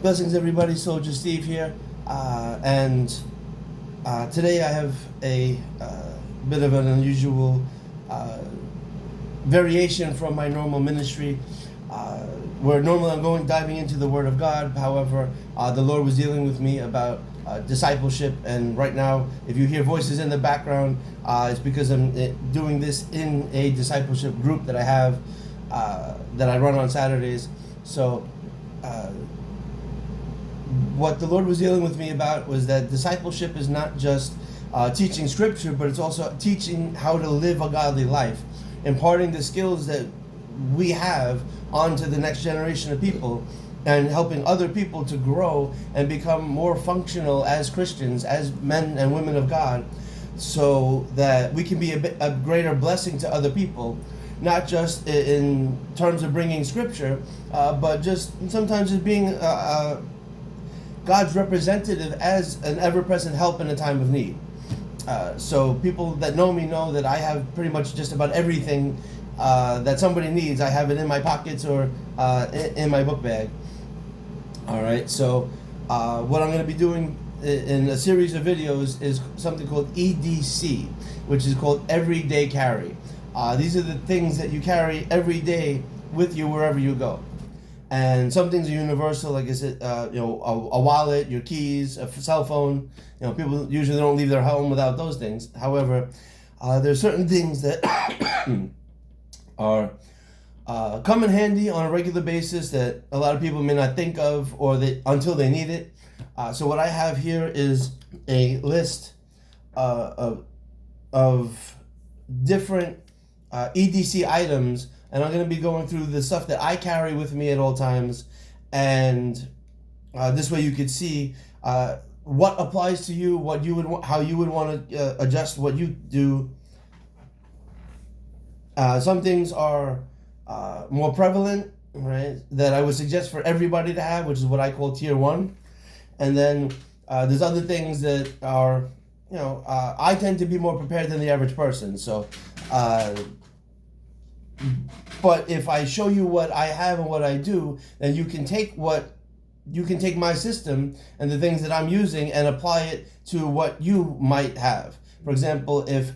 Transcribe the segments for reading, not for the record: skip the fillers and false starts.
Blessings, everybody. Soldier Steve here, and today I have a bit of an unusual variation from my normal ministry. Where normally I'm diving into the Word of God. However, the Lord was dealing with me about discipleship, and right now, if you hear voices in the background, it's because I'm doing this in a discipleship group that I have that I run on Saturdays. So. What the Lord was dealing with me about was that discipleship is not just teaching scripture, but it's also teaching how to live a godly life, imparting the skills that we have onto the next generation of people, and helping other people to grow and become more functional as Christians, as men and women of God, so that we can be a greater blessing to other people, not just in terms of bringing scripture, but just sometimes just being God's representative as an ever-present help in a time of need. So people that know me know that I have pretty much just about everything that somebody needs. I have it in my pockets or in my book bag. All right, so what I'm going to be doing in a series of videos is something called EDC, which is called Everyday Carry. These are the things that you carry every day with you wherever you go. And some things are universal, like I said, a wallet, your keys, a cell phone. People usually don't leave their home without those things. However, there's certain things that are come in handy on a regular basis that a lot of people may not think of until they need it. So what I have here is a list of different EDC items. And I'm going to be going through the stuff that I carry with me at all times. And this way you could see what applies to you, how you would want to adjust what you do. Some things are more prevalent, right, that I would suggest for everybody to have, which is what I call tier 1. And then there's other things that are, I tend to be more prepared than the average person. So, but if I show you what I have and what I do, then you can take my system and the things that I'm using and apply it to what you might have. For example, if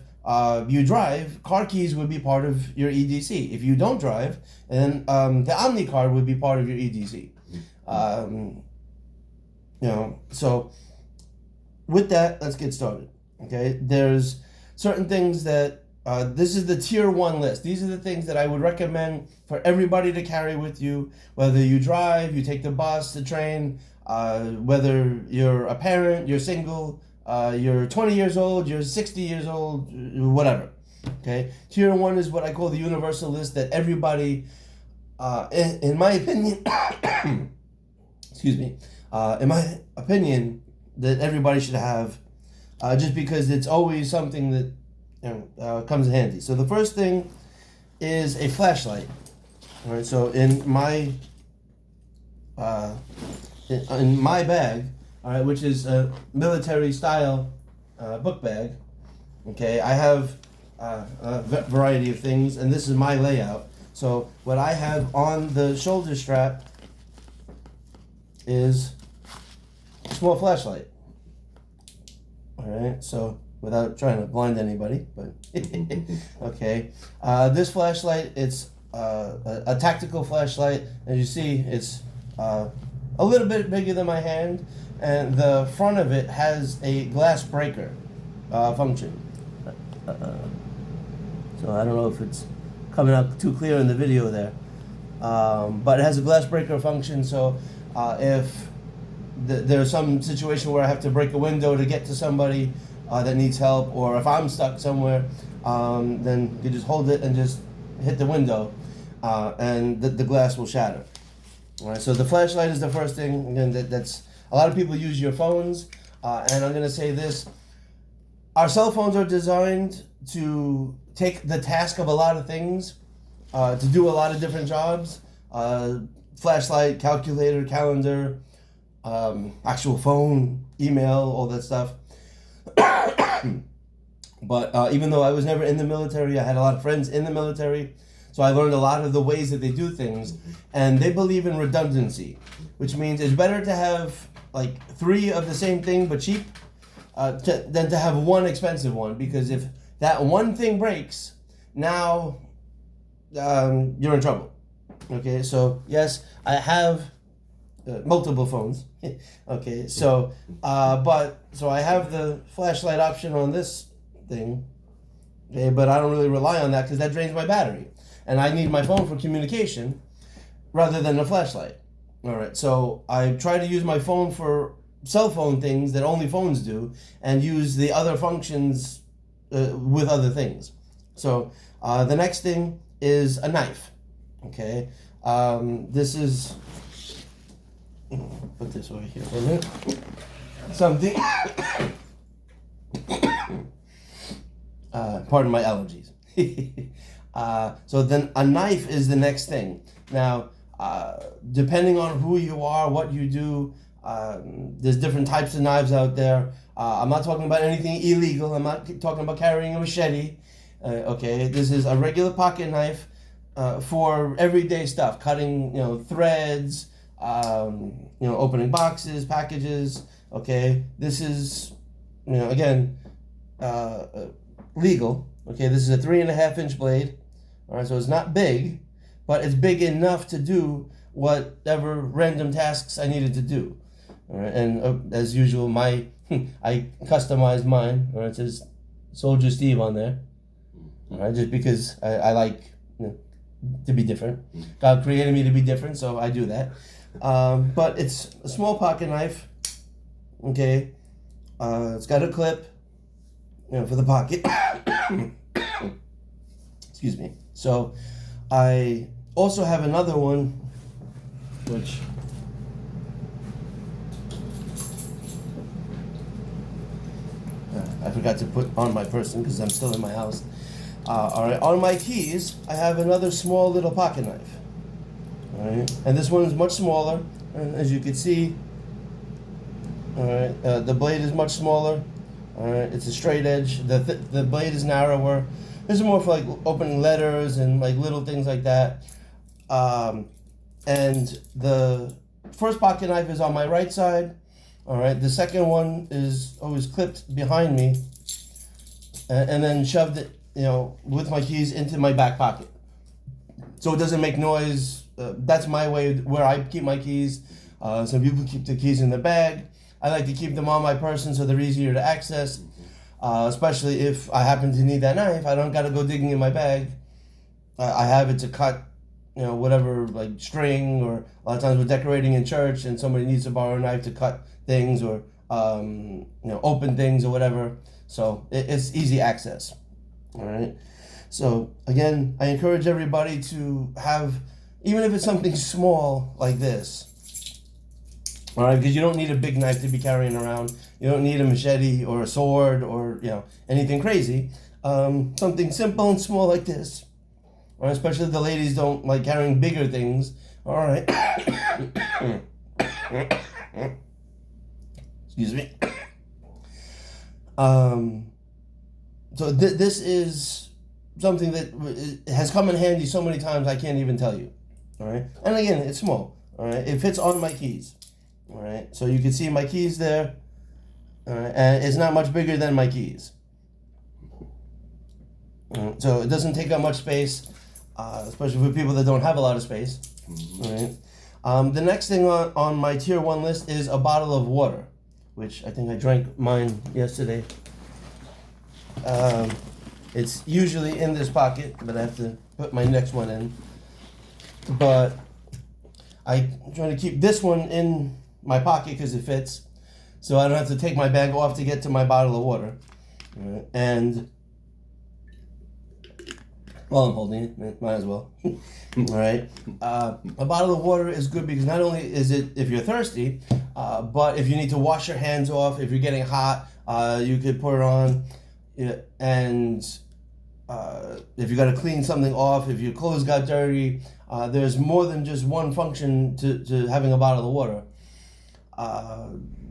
you drive, car keys would be part of your EDC. If you don't drive, then the Omni card would be part of your EDC. So with that, let's get started. Okay, there's certain things that this is the tier 1 list. These are the things that I would recommend for everybody to carry with you, whether you drive, you take the bus, the train, whether you're a parent, you're single, you're 20 years old, you're 60 years old, whatever. Okay, tier 1 is what I call the universal list that everybody, in my opinion, in my opinion, that everybody should have, just because it's always something that comes in handy. So the first thing is a flashlight. All right. So in my bag, all right, which is a military style book bag. Okay, I have a variety of things, and this is my layout. So what I have on the shoulder strap is a small flashlight. All right. So, without trying to blind anybody, but okay. This flashlight, it's a tactical flashlight. As you see, it's a little bit bigger than my hand, and the front of it has a glass breaker function. So I don't know if it's coming out too clear in the video there, but it has a glass breaker function. So if there's some situation where I have to break a window to get to somebody that needs help, or if I'm stuck somewhere, then you just hold it and just hit the window, and the glass will shatter. All right, so the flashlight is the first thing. Again, that's a lot of people use your phones, and I'm going to say this: our cell phones are designed to take the task of a lot of things, to do a lot of different jobs. Flashlight, calculator, calendar, actual phone, email, all that stuff. But even though I was never in the military, I had a lot of friends in the military. So I learned a lot of the ways that they do things, and they believe in redundancy, which means it's better to have like 3 of the same thing but cheap than to have one expensive one, because if that one thing breaks, now you're in trouble. Okay, so yes, I have multiple phones. Okay, so so I have the flashlight option on this thing. Okay, but I don't really rely on that because that drains my battery, and I need my phone for communication rather than a flashlight. All right, so I try to use my phone for cell phone things that only phones do, and use the other functions with other things. So the next thing is a knife. Okay, this is, put this over here for a minute. Something. Pardon my allergies. So then a knife is the next thing. Now, depending on who you are, what you do, there's different types of knives out there. I'm not talking about anything illegal. I'm not talking about carrying a machete. Okay, this is a regular pocket knife for everyday stuff, cutting, threads, opening boxes, packages. Okay, this is, again, legal. Okay, this is a 3.5-inch blade. All right, so it's not big, but it's big enough to do whatever random tasks I needed to do. All right, and as usual, I customized mine. All right, it says Soldier Steve on there. All right, just because I like to be different. God created me to be different, so I do that. But it's a small pocket knife. Okay, it's got a clip, for the pocket. Excuse me. So I also have another one, which I forgot to put on my person because I'm still in my house. All right, on my keys, I have another small little pocket knife. All right, and this one is much smaller, and as you can see, all right, the blade is much smaller. All right, it's a straight edge. The blade is narrower. This is more for like opening letters and like little things like that. And the first pocket knife is on my right side. All right, the second one is always clipped behind me, and then shoved it, with my keys into my back pocket, so it doesn't make noise. That's my way where I keep my keys. Some people keep the keys in the bag. I like to keep them on my person so they're easier to access, especially if I happen to need that knife. I don't got to go digging in my bag. I have it to cut, whatever, like string, or a lot of times we're decorating in church and somebody needs to borrow a knife to cut things or, open things or whatever. So it's easy access. All right. So again, I encourage everybody to have, even if it's something small like this. All right, because you don't need a big knife to be carrying around. You don't need a machete or a sword or anything crazy. Something simple and small like this. All right, especially if the ladies don't like carrying bigger things. All right. Excuse me. So this is something that has come in handy so many times I can't even tell you. All right, and again, it's small. All right, it fits on my keys. All right, so you can see my keys there, and it's not much bigger than my keys. So it doesn't take up much space, especially for people that don't have a lot of space. All right. The next thing on my tier 1 list is a bottle of water, which I think I drank mine yesterday. It's usually in this pocket, but I have to put my next one in. But I try to keep this one in my pocket because it fits, so I don't have to take my bag off to get to my bottle of water. And while I'm holding it, might as well. All right. A bottle of water is good because not only is it if you're thirsty, but if you need to wash your hands off, if you're getting hot, you could put it on. And if you got to clean something off, if your clothes got dirty, there's more than just one function to having a bottle of water.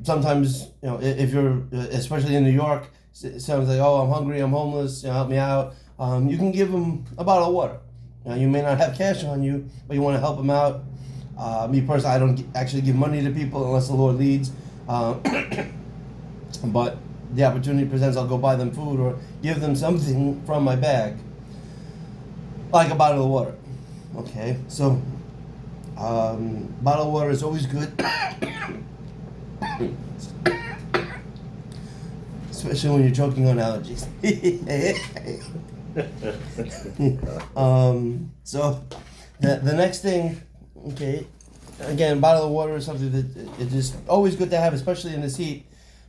Sometimes, if you're, especially in New York, someone's like, oh, I'm hungry, I'm homeless, help me out. You can give them a bottle of water. Now, you may not have cash on you, but you want to help them out. Me personally, I don't actually give money to people unless the Lord leads. But the opportunity presents, I'll go buy them food or give them something from my bag, like a bottle of water. Okay, so bottled water is always good, especially when you're choking on allergies. So the next thing, okay, again, bottle of water is something that it's just always good to have, especially in this heat.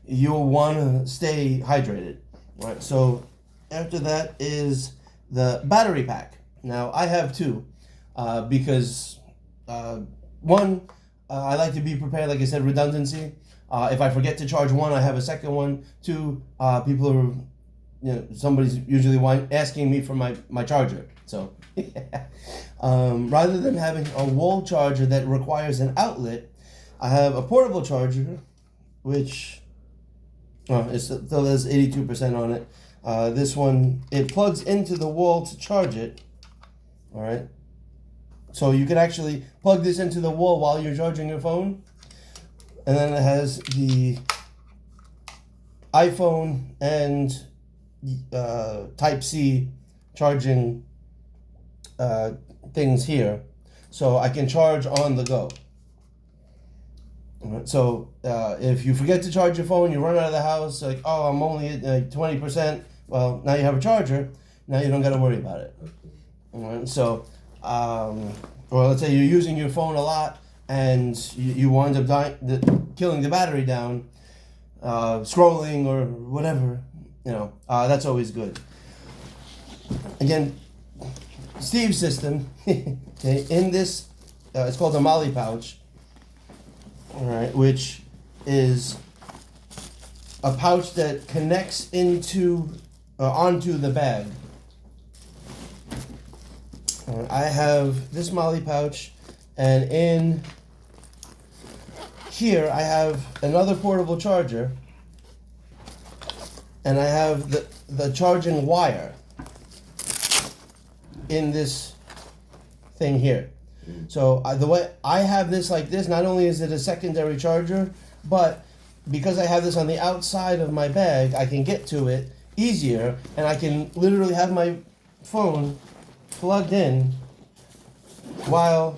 You'll want to stay hydrated, right? So after that is the battery pack. Now I have two, because one, I like to be prepared, like I said, redundancy. If I forget to charge one, I have a second one. Two, people are, somebody's usually asking me for my charger. So rather than having a wall charger that requires an outlet, I have a portable charger, which it still has 82% on it. This one, it plugs into the wall to charge it. All right. So you can actually plug this into the wall while you're charging your phone. And then it has the iPhone and Type-C charging things here. So I can charge on the go. All right. So if you forget to charge your phone, you run out of the house, like, oh, I'm only at 20%. Well, now you have a charger. Now you don't got to worry about it. All right. So, or let's say you're using your phone a lot and you wind up killing the battery down, scrolling or whatever, that's always good. Again, Steve's system, okay, in this, it's called a Molly pouch, all right, which is a pouch that connects onto the bag. I have this Molly pouch, and in here I have another portable charger, and I have the charging wire in this thing here. So the way I have this like this, not only is it a secondary charger, but because I have this on the outside of my bag, I can get to it easier, and I can literally have my phone plugged in while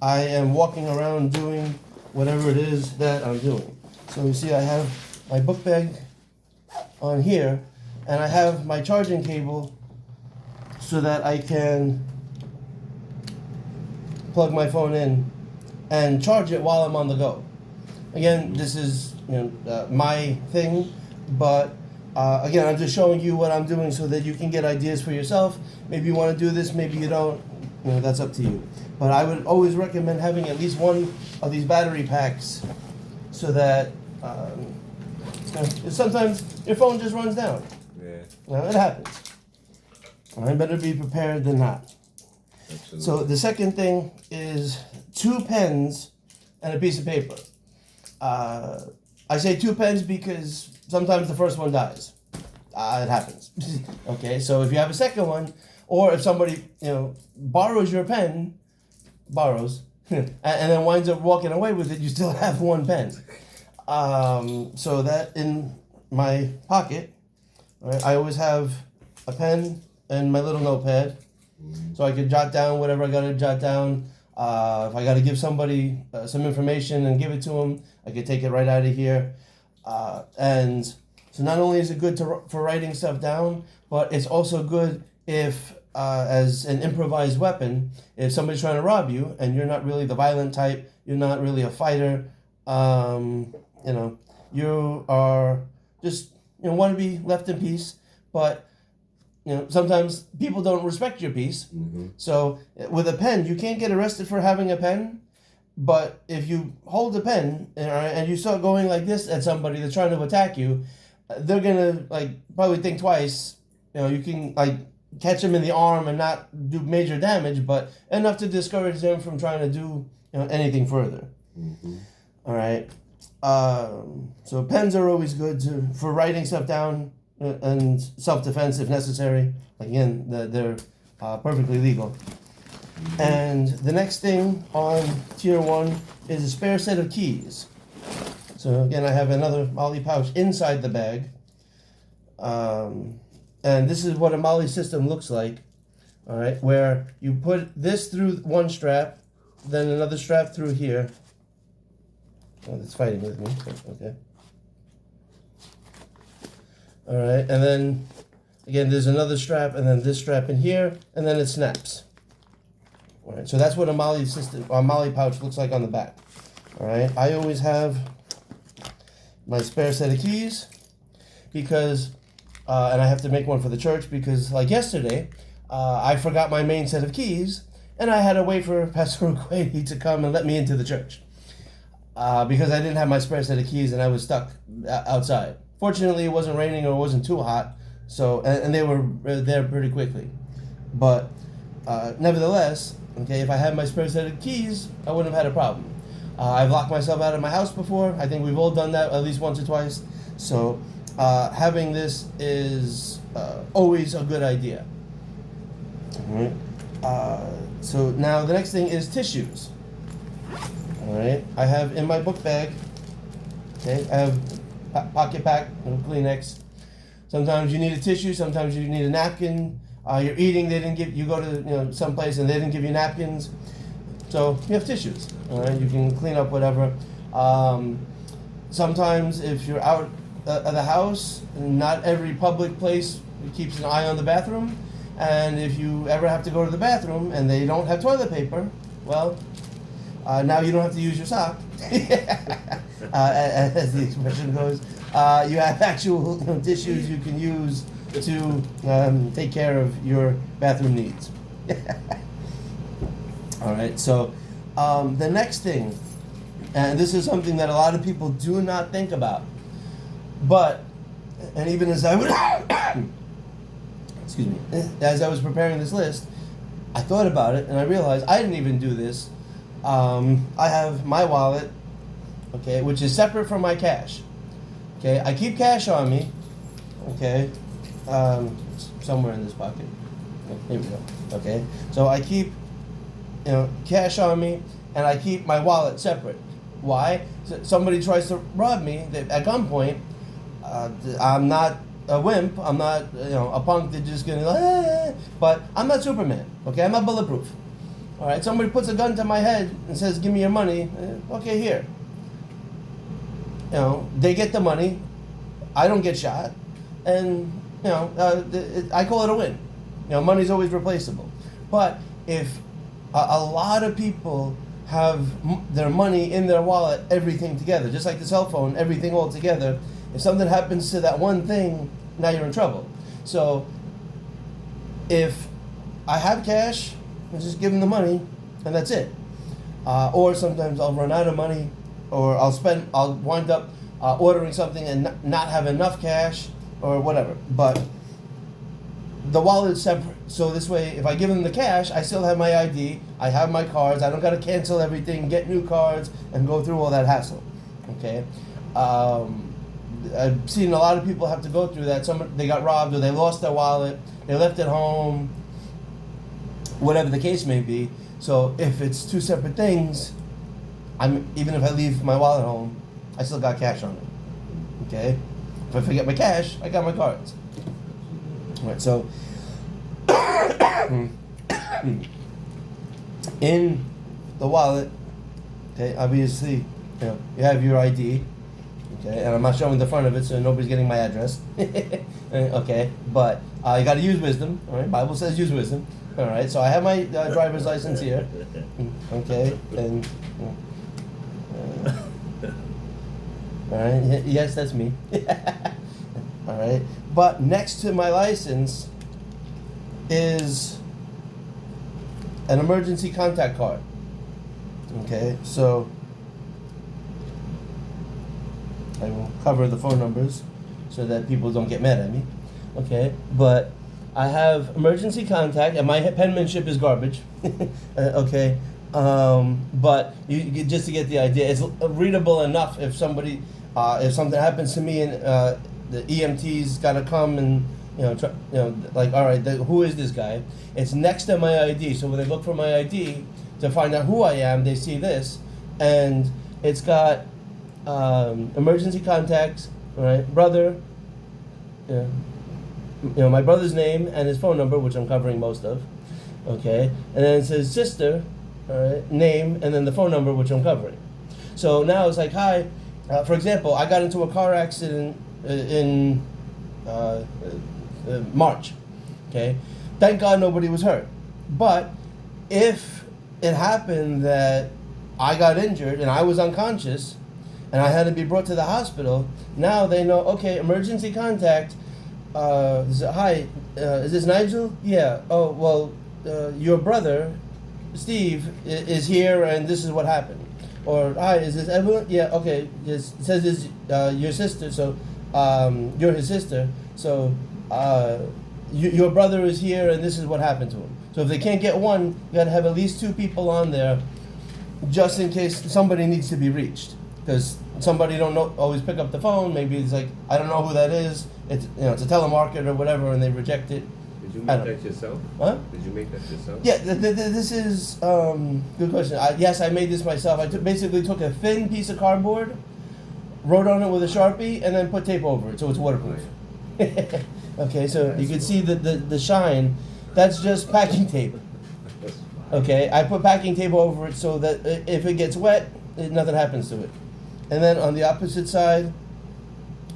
I am walking around doing whatever it is that I'm doing. So you see I have my book bag on here, and I have my charging cable so that I can plug my phone in and charge it while I'm on the go. Again, this is my thing, but again, I'm just showing you what I'm doing so that you can get ideas for yourself. Maybe you want to do this, maybe you don't. That's up to you. But I would always recommend having at least one of these battery packs so that sometimes your phone just runs down. Yeah. It happens. I better be prepared than not. Absolutely. So the second thing is 2 pens and a piece of paper. I say 2 pens because sometimes the first one dies. It happens. Okay, so if you have a second one, or if somebody borrows your pen, and then winds up walking away with it, you still have 1 pen. So that in my pocket, right, I always have a pen and my little notepad, so I can jot down whatever I gotta jot down. If I gotta give somebody some information and give it to them, I can take it right out of here. And so not only is it good for writing stuff down, but it's also good if, as an improvised weapon, if somebody's trying to rob you and you're not really the violent type, you're not really a fighter, you are just want to be left in peace, but sometimes people don't respect your peace. Mm-hmm. So with a pen, you can't get arrested for having a pen, but if you hold a pen and you start going like this at somebody that's trying to attack you, they're gonna probably think twice. You can catch them in the arm and not do major damage, but enough to discourage them from trying to do anything further. Mm-hmm. All right. So pens are always good for writing stuff down. and self-defense if necessary. Again, they're perfectly legal. And the next thing on tier 1 is a spare set of keys. So again, I have another MOLLE pouch inside the bag. And this is what a MOLLE system looks like. All right, where you put this through one strap, then another strap through here. Oh, it's fighting with me. Okay. All right, and then again, there's another strap, and then this strap in here, and then it snaps. All right, so that's what a MOLLE system, or MOLLE pouch looks like on the back. All right, I always have my spare set of keys because, and I have to make one for the church because, like yesterday, I forgot my main set of keys, and I had to wait for Pastor Rukwedi to come and let me into the church because I didn't have my spare set of keys and I was stuck outside. Fortunately, it wasn't raining or it wasn't too hot, so and they were there pretty quickly. But nevertheless, okay, if I had my spare set of keys, I wouldn't have had a problem. I've locked myself out of my house before. I think we've all done that at least once or twice. So having this is always a good idea. All right. So now the next thing is tissues. All right. I have in my book bag. Okay. I have pocket pack, Kleenex. Sometimes you need a tissue. Sometimes you need a napkin. You're eating. They didn't give you go to someplace and they didn't give you napkins. So you have tissues. All right. You can clean up whatever. Sometimes if you're out of the house, not every public place keeps an eye on the bathroom. And if you ever have to go to the bathroom and they don't have toilet paper, well, now you don't have to use your sock, as the expression goes. You have actual tissues you can use to take care of your bathroom needs. All right, so the next thing, and this is something that a lot of people do not think about, but, and even as I would, excuse me, as I was preparing this list, I thought about it and I realized I didn't even do this. I have my wallet, okay, which is separate from my cash. Okay, I keep cash on me, okay, somewhere in this pocket. Here we go. Okay, so I keep, cash on me, and I keep my wallet separate. Why? So somebody tries to rob me at gunpoint. I'm not a wimp. I'm not, a punk that's just gonna, but I'm not Superman. Okay, I'm not bulletproof. All right, somebody puts a gun to my head and says, "Give me your money." Okay, here. They get the money. I don't get shot, and I call it a win. Money's always replaceable. But if a lot of people have their money in their wallet, everything together, just like the cell phone, everything all together. If something happens to that one thing, now you're in trouble. So if I have cash, I just give them the money, and that's it. Or sometimes I'll run out of money, or I'll wind up ordering something and not have enough cash, or whatever. But the wallet is separate. So this way, if I give them the cash, I still have my ID, I have my cards, I don't got to cancel everything, get new cards, and go through all that hassle. Okay? I've seen a lot of people have to go through that. They got robbed, or they lost their wallet, they left it home, whatever the case may be. So if it's two separate things, even if I leave my wallet home, I still got cash on it. Okay? If I forget my cash, I got my cards. All right, so in the wallet, okay, obviously, you have your ID, okay, and I'm not showing the front of it, so nobody's getting my address, okay, but you got to use wisdom, all right, Bible says use wisdom, all right, so I have my driver's license here, okay, and, all right, yes, that's me, all right, but next to my license is an emergency contact card. Okay, so I will cover the phone numbers so that people don't get mad at me. Okay, but I have emergency contact, and my penmanship is garbage. Okay, but you just to get the idea, it's readable enough if something happens to me the EMT's got to come and like, all right, who is this guy? It's next to my ID. So when they look for my ID to find out who I am, they see this, and it's got emergency contacts, right? Brother, my brother's name and his phone number, which I'm covering most of, okay, and then it says sister, all right, name, and then the phone number, which I'm covering. So now it's like, hi. For example, I got into a car accident in March. Okay, thank God nobody was hurt. But if it happened that I got injured and I was unconscious and I had to be brought to the hospital, now they know, okay, emergency contact. Hi, is this Nigel? Yeah. Oh, well, your brother, Steve, is here and this is what happened. Or, hi, is this Evelyn? Yeah, okay. It says it's your sister, so you're his sister. So your brother is here and this is what happened to him. So if they can't get one, you got to have at least 2 people on there just in case somebody needs to be reached. Because somebody don't always pick up the phone. Maybe it's like, I don't know who that is. It's it's a telemarketer or whatever, and they reject it. Did you make that yourself? Huh? Did you make that yourself? Yeah, this is good question. Yes, I made this myself. I basically took a thin piece of cardboard, wrote on it with a Sharpie, and then put tape over it so it's waterproof. Okay, so you can see the shine. That's just packing tape. Okay, I put packing tape over it so that if it gets wet, nothing happens to it. And then on the opposite side,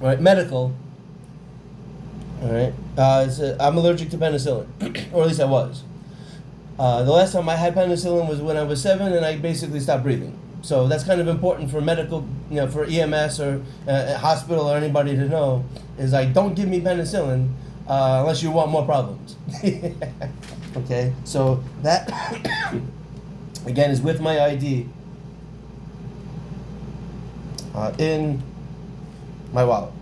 right, medical. All right, I'm allergic to penicillin, or at least I was. The last time I had penicillin was when I was 7, and I basically stopped breathing. So that's kind of important for medical, for EMS or hospital or anybody to know, is like, don't give me penicillin unless you want more problems. Okay, so that, again, is with my ID in my wallet.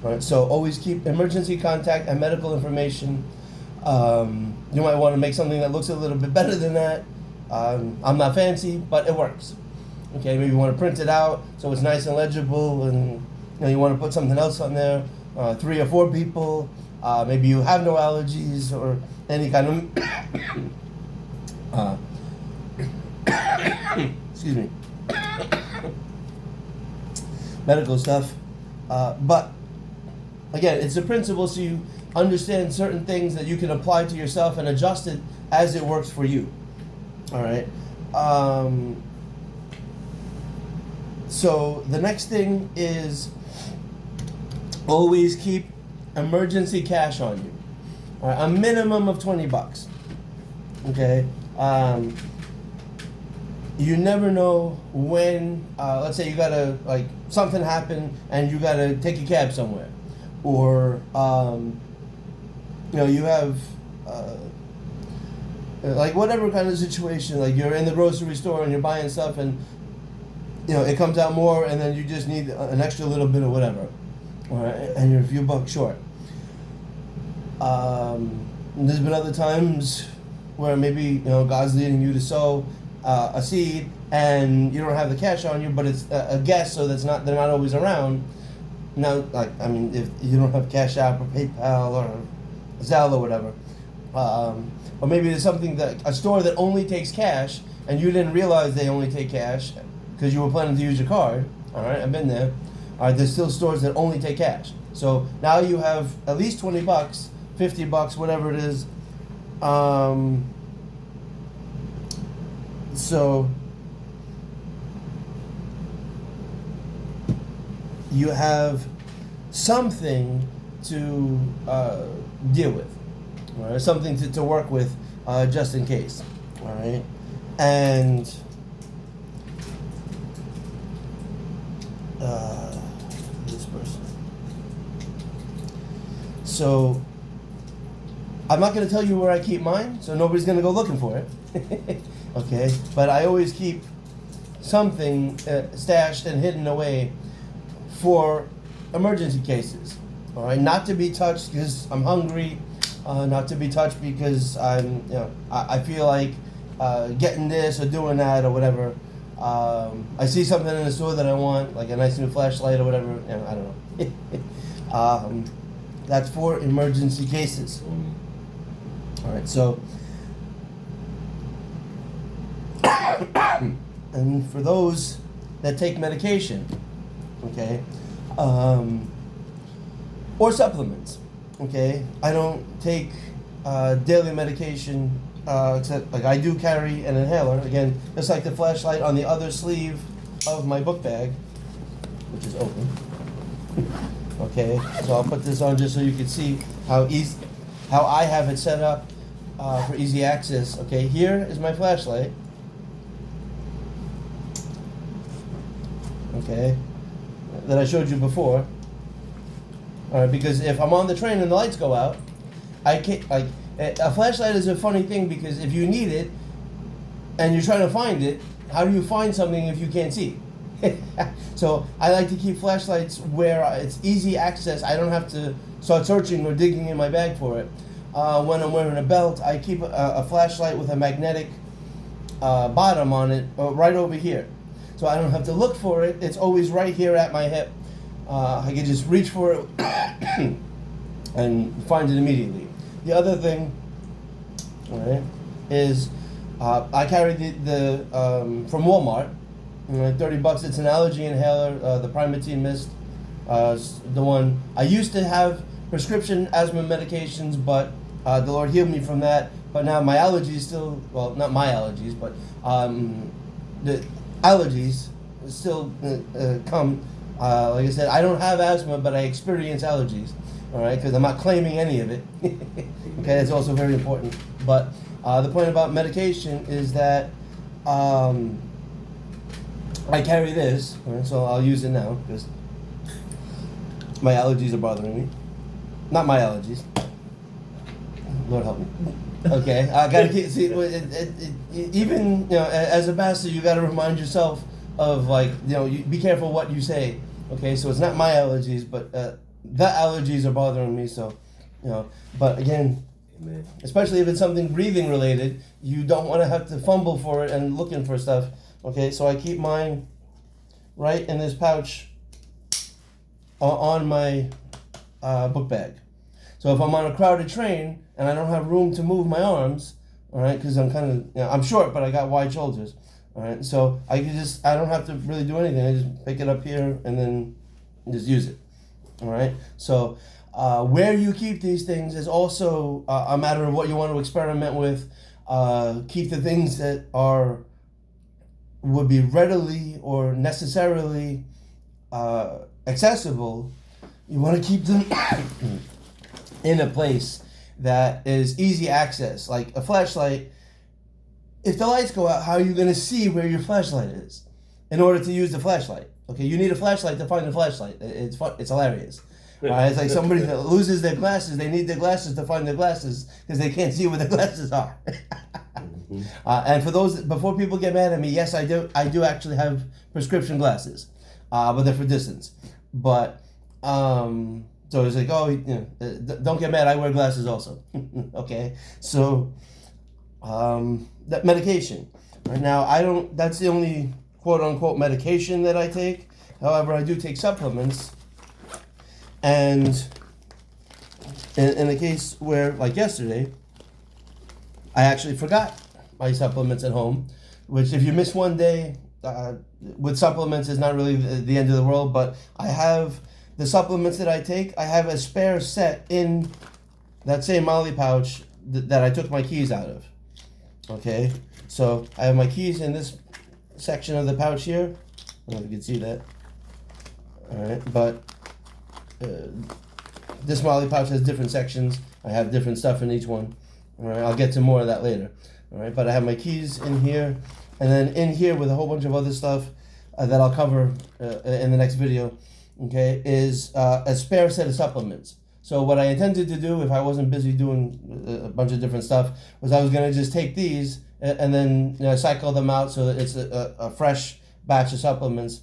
All right, so always keep emergency contact and medical information. You might want to make something that looks a little bit better than that. I'm not fancy, but it works. Okay, maybe you want to print it out so it's nice and legible, and you want to put something else on there. 3 or 4 people. Maybe you have no allergies or any kind of excuse me, medical stuff. But again, it's a principle, so you understand certain things that you can apply to yourself and adjust it as it works for you. All right. So the next thing is always keep emergency cash on you. All right, a minimum of $20. Okay. You never know when. Let's say you gotta, like, something happened and you gotta take a cab somewhere, or you have like whatever kind of situation. Like you're in the grocery store and you're buying stuff, and it comes out more, and then you just need an extra little bit of whatever, all right, and you're a few bucks short. There's been other times where maybe God's leading you to sow a seed, and you don't have the cash on you, but it's a guest, so they're not always around. Now, like, I mean, if you don't have Cash App or PayPal or Zelle or whatever, or maybe there's a store that only takes cash, and you didn't realize they only take cash because you were planning to use your card. All right, I've been there. All right, there's still stores that only take cash. So now you have at least $20, $50, whatever it is. So you have something to deal with, all right? Something to work with just in case, all right? And this person. So I'm not going to tell you where I keep mine, so nobody's going to go looking for it. Okay, but I always keep something stashed and hidden away for emergency cases. All right, not to be touched because I'm hungry, not to be touched because I feel like getting this or doing that or whatever. I see something in the store that I want, like a nice new flashlight or whatever. I don't know. That's for emergency cases. All right, so and for those that take medication, okay, or supplements, okay, I don't take daily medication, except like I do carry an inhaler, again, just like the flashlight on the other sleeve of my book bag, which is open. Okay, so I'll put this on just so you can see how I have it set up for easy access. Okay, here is my flashlight. Okay, that I showed you before. All right, because if I'm on the train and the lights go out, I can't, like, a flashlight is a funny thing because if you need it and you're trying to find it, how do you find something if you can't see? So I like to keep flashlights where it's easy access. I don't have to start searching or digging in my bag for it. When I'm wearing a belt, I keep a flashlight with a magnetic bottom on it right over here. So I don't have to look for it. It's always right here at my hip. I can just reach for it and find it immediately. The other thing, all right, is I carry the from Walmart, $30. It's an allergy inhaler, the Primatene Mist, the one. I used to have prescription asthma medications, but the Lord healed me from that. But now my allergies still, well, not my allergies, but the allergies still come. Like I said, I don't have asthma, but I experience allergies. All right, because I'm not claiming any of it. Okay, that's also very important. But the point about medication is that I carry this, right, so I'll use it now because my allergies are bothering me. Not my allergies. Lord help me. Okay, I gotta keep. See, even as a pastor, you gotta remind yourself of be careful what you say. Okay, so it's not my allergies, but the allergies are bothering me. So, but again, Amen. Especially if it's something breathing related, you don't want to have to fumble for it and looking for stuff. Okay, so I keep mine right in this pouch on my book bag. So if I'm on a crowded train and I don't have room to move my arms, all right, because I'm kind of, I'm short, but I got wide shoulders, all right, so I don't have to really do anything. I just pick it up here and then just use it, all right. So where you keep these things is also a matter of what you want to experiment with. Keep the things that would be readily or necessarily accessible. You want to keep them in a place that is easy access, like a flashlight. If the lights go out, how are you going to see where your flashlight is in order to use the flashlight? Okay, you need a flashlight to find the flashlight. It's fun. It's hilarious. It's like somebody that loses their glasses. They need their glasses to find their glasses because they can't see where their glasses are. And for those, before people get mad at me, yes, I do actually have prescription glasses, but they're for distance. But so it's like, don't get mad. I wear glasses also. Okay, so that medication. Right now, I don't. That's the only quote unquote medication that I take. However, I do take supplements. And in a case where, like yesterday, I actually forgot my supplements at home, which if you miss one day with supplements is not really the end of the world, but I have the supplements that I take, I have a spare set in that same Molly pouch that I took my keys out of. Okay, so I have my keys in this section of the pouch here. I don't know if you can see that. All right, but this Molly pouch has different sections. I have different stuff in each one. All right, I'll get to more of that later. All right, but I have my keys in here, and then in here with a whole bunch of other stuff that I'll cover in the next video. Okay, is a spare set of supplements. So what I intended to do, if I wasn't busy doing a bunch of different stuff, was I was going to just take these and then cycle them out so that it's a fresh batch of supplements.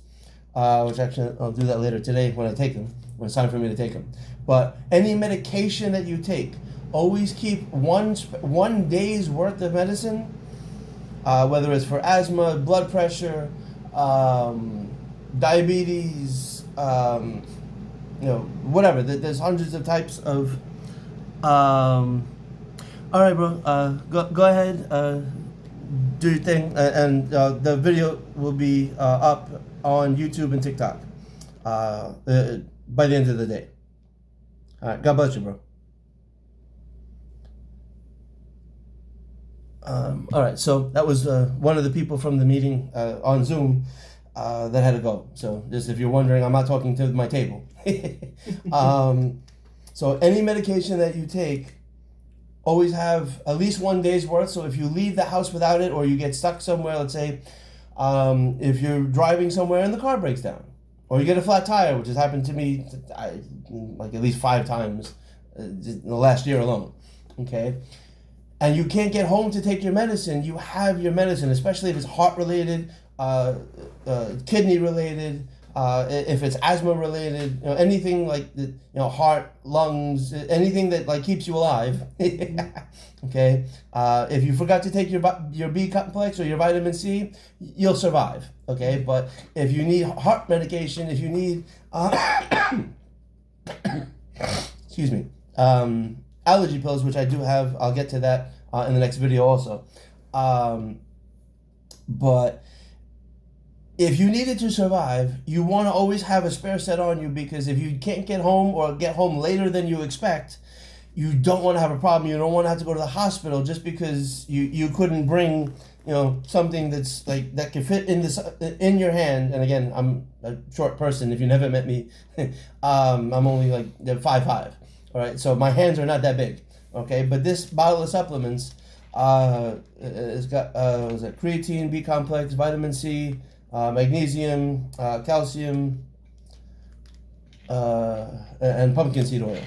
Which actually I'll do that later today when I take them, when it's time for me to take them. But any medication that you take, always keep one day's worth of medicine, whether it's for asthma, blood pressure, diabetes, whatever. There's hundreds of types of. All right, bro. Go ahead. Do your thing, and the video will be up on YouTube and TikTok by the end of the day. All right. God bless you, bro. All right, so that was one of the people from the meeting on Zoom that had to go. So just if you're wondering, I'm not talking to my table. So any medication that you take, always have at least 1 day's worth. So if you leave the house without it, or you get stuck somewhere, let's say if you're driving somewhere and the car breaks down, or you get a flat tire, which has happened to me like at least 5 times in the last year alone, okay? And you can't get home to take your medicine, you have your medicine, especially if it's heart related, kidney related, if it's asthma related, anything like the, heart, lungs, anything that like keeps you alive. Okay, if you forgot to take your B complex or your vitamin C, you'll survive. Okay, but if you need heart medication, if you need excuse me, allergy pills, which I do have, I'll get to that in the next video also. But if you needed to survive, you want to always have a spare set on you, because if you can't get home or get home later than you expect, you don't want to have a problem. You don't want to have to go to the hospital just because you couldn't bring something that's like that can fit in your hand. And again, I'm a short person. If you never met me, I'm only like 5'5". All right, so my hands are not that big. Okay, but this bottle of supplements, it's got was it creatine, B complex, vitamin C, magnesium, calcium, and pumpkin seed oil.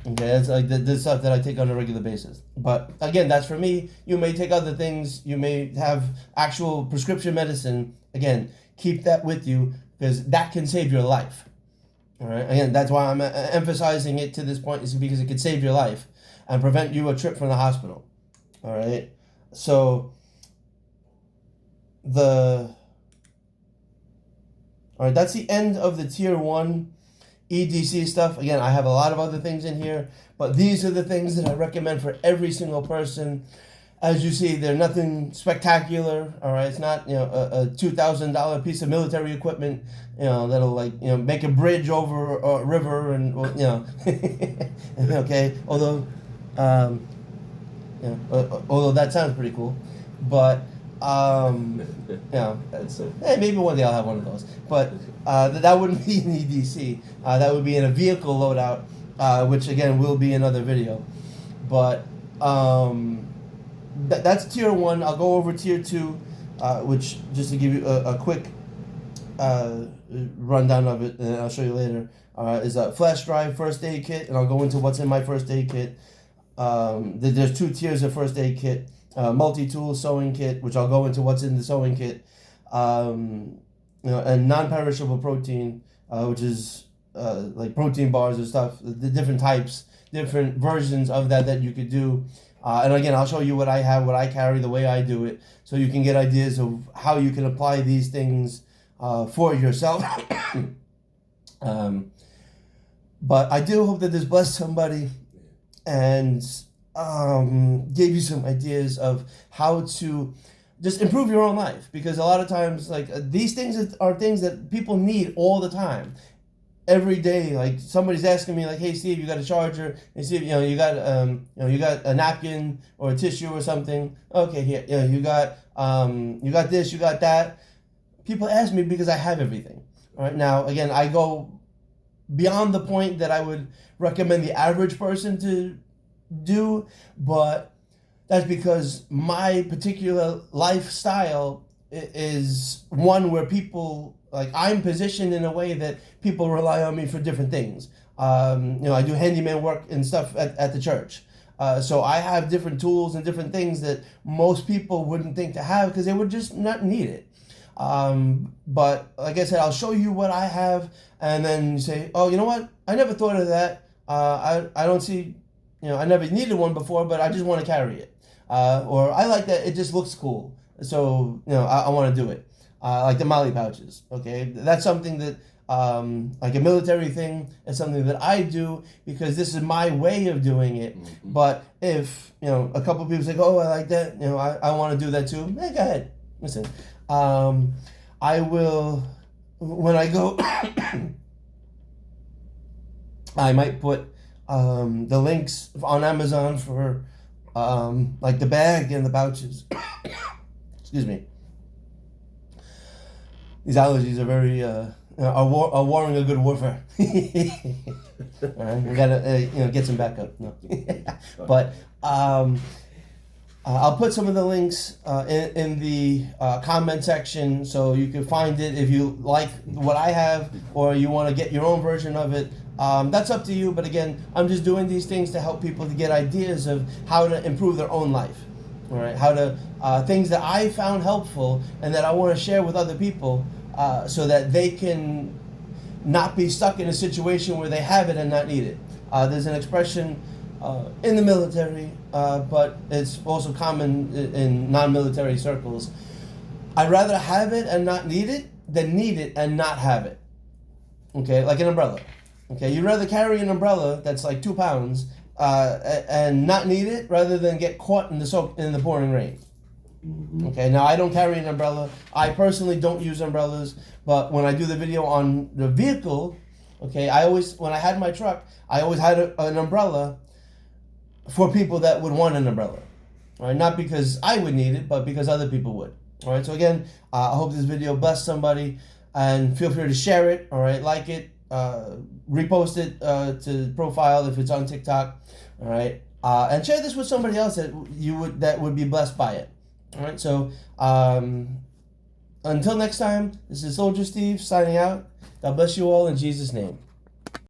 Okay, that's like the stuff that I take on a regular basis. But again, that's for me. You may take other things. You may have actual prescription medicine. Again, keep that with you, because that can save your life. All right. Again, that's why I'm emphasizing it to this point, is because it could save your life and prevent you a trip from the hospital. All right. So all right, that's the end of the tier 1 EDC stuff. Again, I have a lot of other things in here, but these are the things that I recommend for every single person. As you see, they're nothing spectacular. All right, it's not a $2,000 piece of military equipment that'll like make a bridge over a river and okay. Although although that sounds pretty cool, but maybe one day I'll have one of those. But that wouldn't be an EDC. That would be in a vehicle loadout, which again will be another video. But that's tier 1. I'll go over tier 2, which, just to give you a quick rundown of it, and I'll show you later, is a flash drive first aid kit, and I'll go into what's in my first aid kit. There's 2 tiers of first aid kit. Multi-tool sewing kit, which I'll go into what's in the sewing kit, and non-perishable protein, which is like protein bars and stuff, the different types, different versions of that you could do. And again, I'll show you what I have, what I carry, the way I do it, so you can get ideas of how you can apply these things for yourself. But I do hope that this blessed somebody and gave you some ideas of how to just improve your own life, because a lot of times like these things are things that people need all the time, every day. Like somebody's asking me like, hey Steve, you got a charger? And Steve, you got you got a napkin or a tissue or something? Okay, here, you got this, you got that. People ask me because I have everything. All right, now again, I go beyond the point that I would recommend the average person to do, but that's because my particular lifestyle is one where people, like, I'm positioned in a way that people rely on me for different things. I do handyman work and stuff at the church, so I have different tools and different things that most people wouldn't think to have because they would just not need it. But like I said, I'll show you what I have, and then you say, oh, you know what, I never thought of that. I don't see, I never needed one before, but I just want to carry it. Or I like that, it just looks cool, so I want to do it. Like the Molly pouches, okay? That's something that like a military thing. It's something that I do because this is my way of doing it. But if, a couple of people say, oh, I like that, I want to do that too, hey, go ahead. Listen, I will, when I go, I might put the links on Amazon for like the bag and the pouches. Excuse me. These allergies are very are warring a good warfare. All right, we gotta get some backup. No. But I'll put some of the links in the comment section so you can find it if you like what I have or you want to get your own version of it. That's up to you, but again, I'm just doing these things to help people to get ideas of how to improve their own life. All right, how to things that I found helpful and that I want to share with other people, so that they can not be stuck in a situation where they have it and not need it. There's an expression in the military, but it's also common in non-military circles. I'd rather have it and not need it than need it and not have it. Okay, like an umbrella. Okay, you'd rather carry an umbrella that's like 2 pounds and not need it rather than get caught in the pouring rain. Okay, now I don't carry an umbrella. I personally don't use umbrellas, but when I do the video on the vehicle, okay, when I had my truck, I always had an umbrella for people that would want an umbrella. All right, not because I would need it, but because other people would. All right, so again, I hope this video blessed somebody, and feel free to share it. All right, like it, repost it to the profile if it's on TikTok. All right, and share this with somebody else that would be blessed by it. All right, so until next time, this is Soldier Steve signing out. God bless you all in Jesus' name.